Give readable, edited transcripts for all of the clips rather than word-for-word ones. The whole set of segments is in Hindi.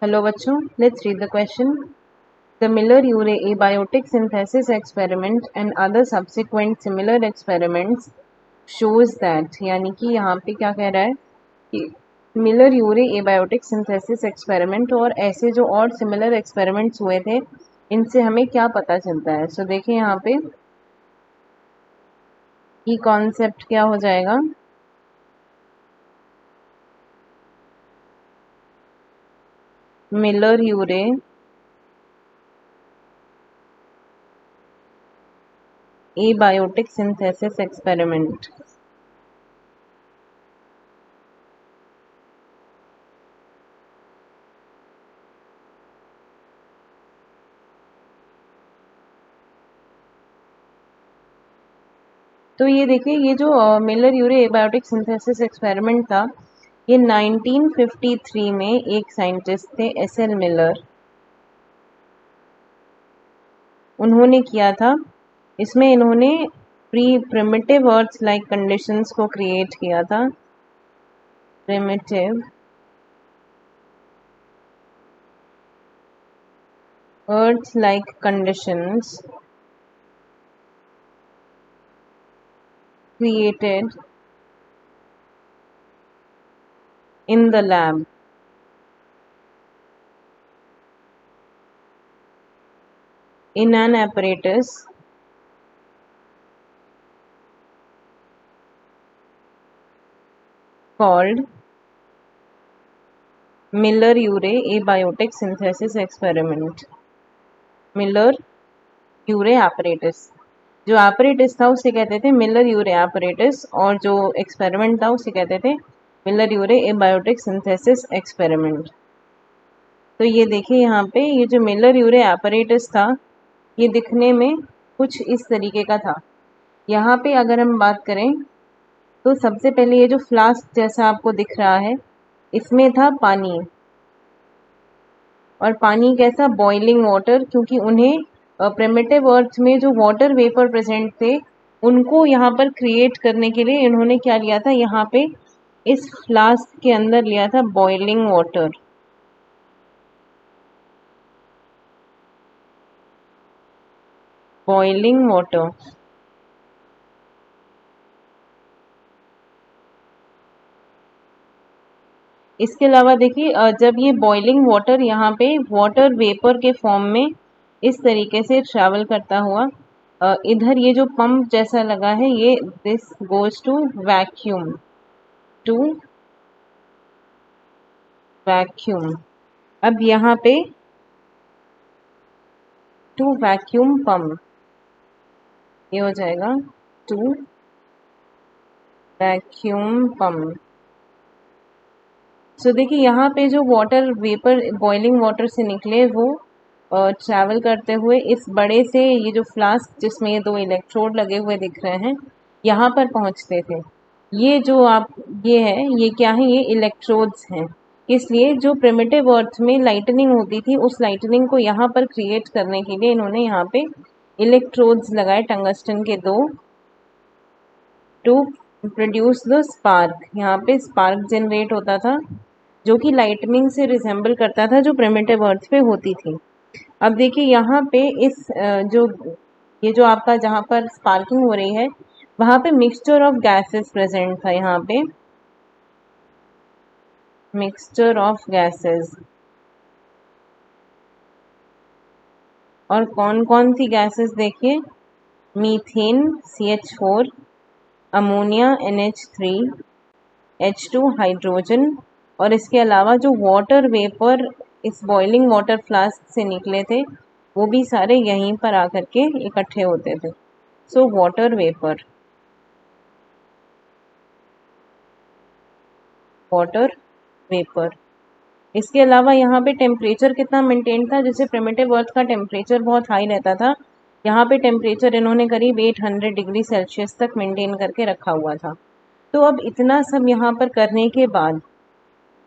Hello बच्चों, let's read the question. The Miller-Urey abiotic synthesis experiment and other subsequent similar experiments shows that, यानी कि यहाँ पे क्या कह रहा है कि मिलर-यूरे एबायोटिक सिंथेसिस एक्सपेरिमेंट और ऐसे जो और सिमिलर एक्सपेरिमेंट्स हुए थे इनसे हमें क्या पता चलता है. सो देखिए यहाँ पे की कॉन्सेप्ट क्या हो जाएगा. मिलर-यूरे abiotic synthesis experiment. तो ये देखिए ये जो मिलर-यूरे एबायोटिक सिंथेसिस एक्सपेरिमेंट था ये 1953 में एक साइंटिस्ट थे एस.एल. मिलर, उन्होंने किया था. इसमें इन्होंने प्रिमिटिव अर्थ लाइक कंडीशंस को क्रिएट किया था. Primitive earth like conditions created in the lab. In an apparatus called Miller-Urey abiotic synthesis experiment. Miller-Urey apparatus, जो apparatus था उसे कहते थे Miller-Urey apparatus और जो experiment था उसे कहते थे Miller-Urey abiotic synthesis experiment. तो ये देखिए यहाँ पे ये जो Miller-Urey apparatus था ये दिखने में कुछ इस तरीके का था. यहाँ पे अगर हम बात करें तो सबसे पहले ये जो फ्लास्क जैसा आपको दिख रहा है इसमें था पानी, और पानी कैसा, बॉइलिंग वाटर, क्योंकि उन्हें प्रिमिटिव अर्थ में जो वाटर वेपर प्रेजेंट थे उनको यहाँ पर क्रिएट करने के लिए इन्होंने क्या लिया था, यहाँ पे इस फ्लास्क के अंदर लिया था बॉइलिंग वाटर. Boiling water. इसके अलावा देखिए जब ये बॉइलिंग वाटर यहाँ पे वाटर वेपर के फॉर्म में इस तरीके से ट्रैवल करता हुआ इधर ये जो पंप जैसा लगा है ये this goes to vacuum, to vacuum. अब यहाँ पे टू वैक्यूम पंप ये हो जाएगा टू वैक्यूम पंप. सो देखिए यहाँ पे जो वाटर वेपर बॉइलिंग वाटर से निकले वो ट्रैवल करते हुए इस बड़े से ये जो फ्लास्क जिसमें ये दो इलेक्ट्रोड लगे हुए दिख रहे हैं यहाँ पर पहुँचते थे. ये जो आप ये है ये क्या है, ये इलेक्ट्रोड्स हैं. इसलिए जो प्रिमिटिव अर्थ में लाइटनिंग होती थी उस लाइटनिंग को यहाँ पर क्रिएट करने के लिए इन्होंने यहाँ पे इलेक्ट्रोड्स लगाए टंगस्टन के दो, टू प्रोड्यूस द स्पार्क. यहाँ पे स्पार्क जनरेट होता था जो कि लाइटनिंग से रिसेंबल करता था जो प्रिमिटिव अर्थ पे होती थी. अब देखिए यहाँ पे इस जो ये जो आपका जहाँ पर स्पार्किंग हो रही है वहाँ पे मिक्सचर ऑफ गैसेस प्रेजेंट था. यहाँ पे मिक्सचर ऑफ गैसेस, और कौन कौन सी गैसेस देखिए, methane CH4, ammonia NH3, H2 hydrogen, और इसके अलावा जो वाटर वेपर इस बॉइलिंग वाटर फ्लास्क से निकले थे वो भी सारे यहीं पर आकर के इकट्ठे होते थे. So water vapour, water vapour. इसके अलावा यहाँ पे टेम्परेचर कितना मेंटेन था, जैसे प्रिमिटिव अर्थ का टेम्परेचर बहुत हाई रहता था, यहाँ पे टेम्परेचर इन्होंने करीब 800 डिग्री सेल्सियस तक मेंटेन करके रखा हुआ था. तो अब इतना सब यहाँ पर करने के बाद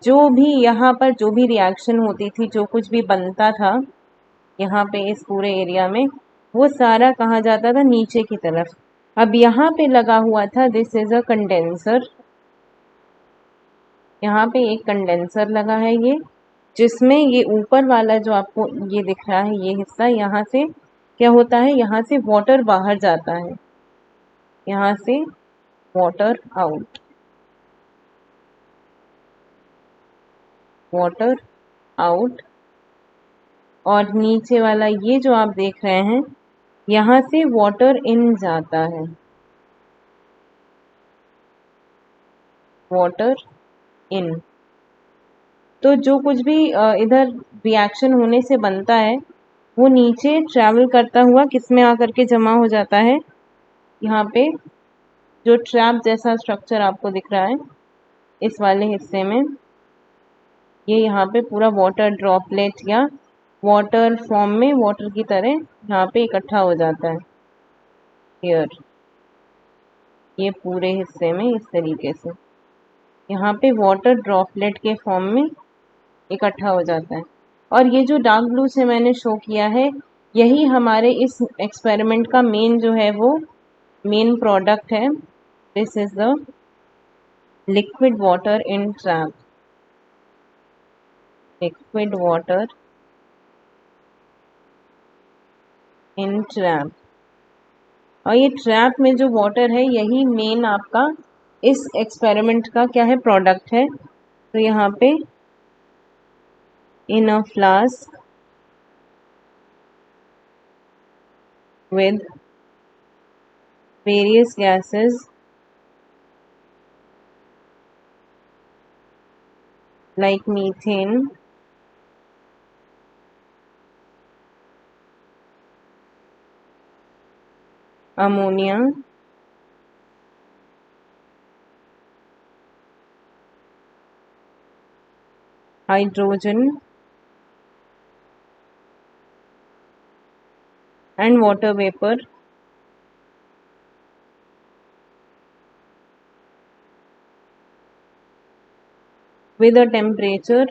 जो भी यहाँ पर जो भी रिएक्शन होती थी, जो कुछ भी बनता था यहाँ पे इस पूरे एरिया में, वो सारा कहाँ जाता था, नीचे की तरफ. अब यहाँ पे लगा हुआ था दिस इज अ कंडेंसर. यहाँ पे एक कंडेंसर लगा है ये, जिसमें ये ऊपर वाला जो आपको ये दिख रहा है ये हिस्सा, यहाँ से क्या होता है, यहाँ से वाटर बाहर जाता है, यहाँ से वाटर आउट, वाटर आउट। और नीचे वाला ये जो आप देख रहे हैं, यहाँ से वाटर इन जाता है, वाटर इन। तो जो कुछ भी इधर रिएक्शन होने से बनता है वो नीचे ट्रैवल करता हुआ किस में आकर के जमा हो जाता है, यहाँ पे जो ट्रैप जैसा स्ट्रक्चर आपको दिख रहा है इस वाले हिस्से में, ये यहाँ पे पूरा वाटर ड्रॉपलेट या वाटर फॉर्म में वाटर की तरह यहाँ पे इकट्ठा हो जाता है हियर, ये पूरे हिस्से में इस तरीके से यहाँ पे वाटर ड्रॉपलेट के फॉर्म में इकट्ठा हो जाता है। और ये जो डार्क ब्लू से मैंने शो किया है, यही हमारे इस एक्सपेरिमेंट का मेन जो है वो मेन प्रोडक्ट है। This is the liquid water in trap, liquid water in trap. और ये ट्रैप में जो वाटर है यही मेन आपका इस एक्सपेरिमेंट का क्या है, प्रोडक्ट है। तो यहाँ पे इन अ flask with various gases like methane, ammonia, hydrogen and water vapor with a temperature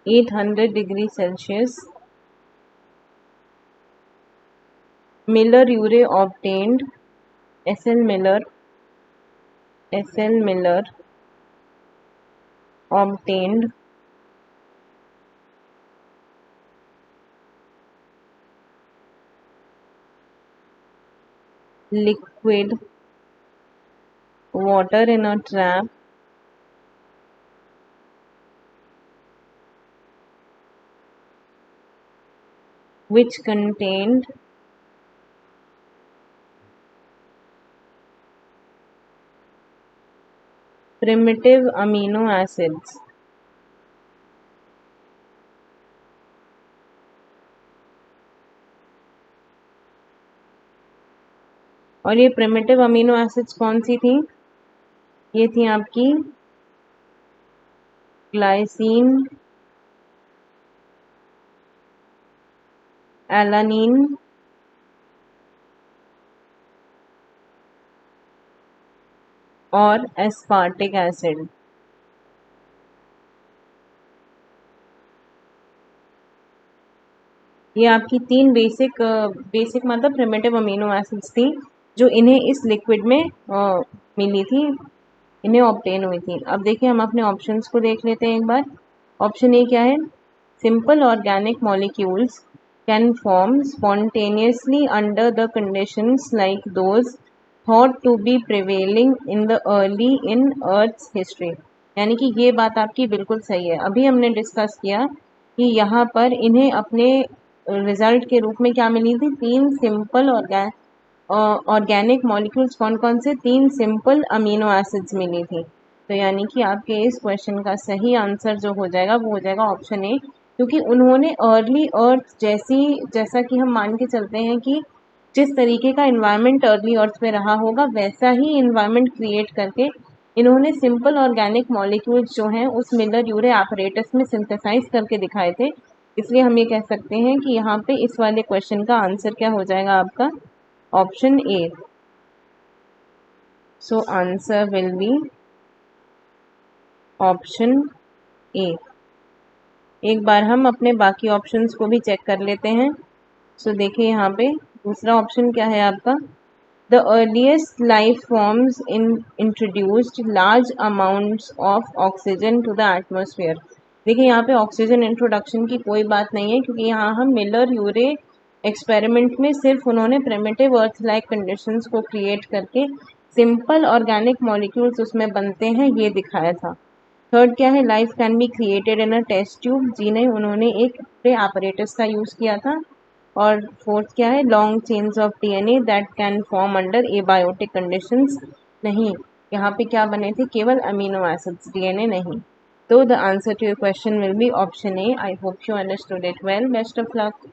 (800°C). Miller-Urey obtained, SL Miller obtained liquid water in a trap which contained primitive amino acids. और ये प्रिमिटिव अमीनो एसिड्स कौन सी थी, ये थी आपकी ग्लाइसिन, एलानिन और एस्पार्टिक एसिड। ये आपकी तीन बेसिक मतलब प्रिमिटिव अमीनो एसिड्स थी जो इन्हें इस लिक्विड में मिली थी, इन्हें ऑब्टेन हुई थी। अब देखिए हम अपने ऑप्शंस को देख लेते हैं एक बार। ऑप्शन ए क्या है, simple organic molecules can form spontaneously under the conditions like those thought to be prevailing in the early in earth's history. यानी कि ये बात आपकी बिल्कुल सही है। अभी हमने डिस्कस किया कि यहाँ पर इन्हें अपने रिजल्ट के रूप में क्या मिली थी, तीन सिंपल ऑर्गेनिक मॉलिक्यूल्स। कौन कौन से, तीन सिंपल अमीनो एसिड्स मिली थी। तो यानी कि आपके इस क्वेश्चन का सही आंसर जो हो जाएगा वो हो जाएगा ऑप्शन ए, क्योंकि उन्होंने अर्ली अर्थ जैसा कि हम मान के चलते हैं कि जिस तरीके का इन्वायरमेंट अर्ली अर्थ पे रहा होगा वैसा ही इन्वायरमेंट क्रिएट करके इन्होंने सिंपल ऑर्गेनिक मॉलिक्यूल्स जो हैं उस मिलर-यूरे apparatus में सिंथेसाइज करके दिखाए थे। इसलिए हम ये कह सकते हैं कि यहाँ पे इस वाले क्वेश्चन का आंसर क्या हो जाएगा आपका, option A. So answer will be option ए। एक बार हम अपने बाकी ऑप्शंस को भी चेक कर लेते हैं। सो देखिए यहाँ पे दूसरा ऑप्शन क्या है आपका, The earliest life forms introduced large amounts of oxygen to the atmosphere. देखिए यहाँ पे ऑक्सीजन इंट्रोडक्शन की कोई बात नहीं है, क्योंकि यहाँ हम मिलर यूरे एक्सपेरिमेंट में सिर्फ उन्होंने प्रिमिटिव अर्थ लाइक कंडीशंस को क्रिएट करके सिंपल ऑर्गेनिक मॉलिक्यूल्स उसमें बनते हैं ये दिखाया था। थर्ड क्या है, life can be created in a test tube. जी नहीं, उन्होंने एक apparatus का यूज़ किया था। और फोर्थ क्या है, long chains of DNA that can form under abiotic conditions. नहीं, यहाँ पे क्या बने थे, केवल अमीनो एसिड्स, डीएनए नहीं। तो the answer to your question will be option A. I hope you understood it well. Best of luck.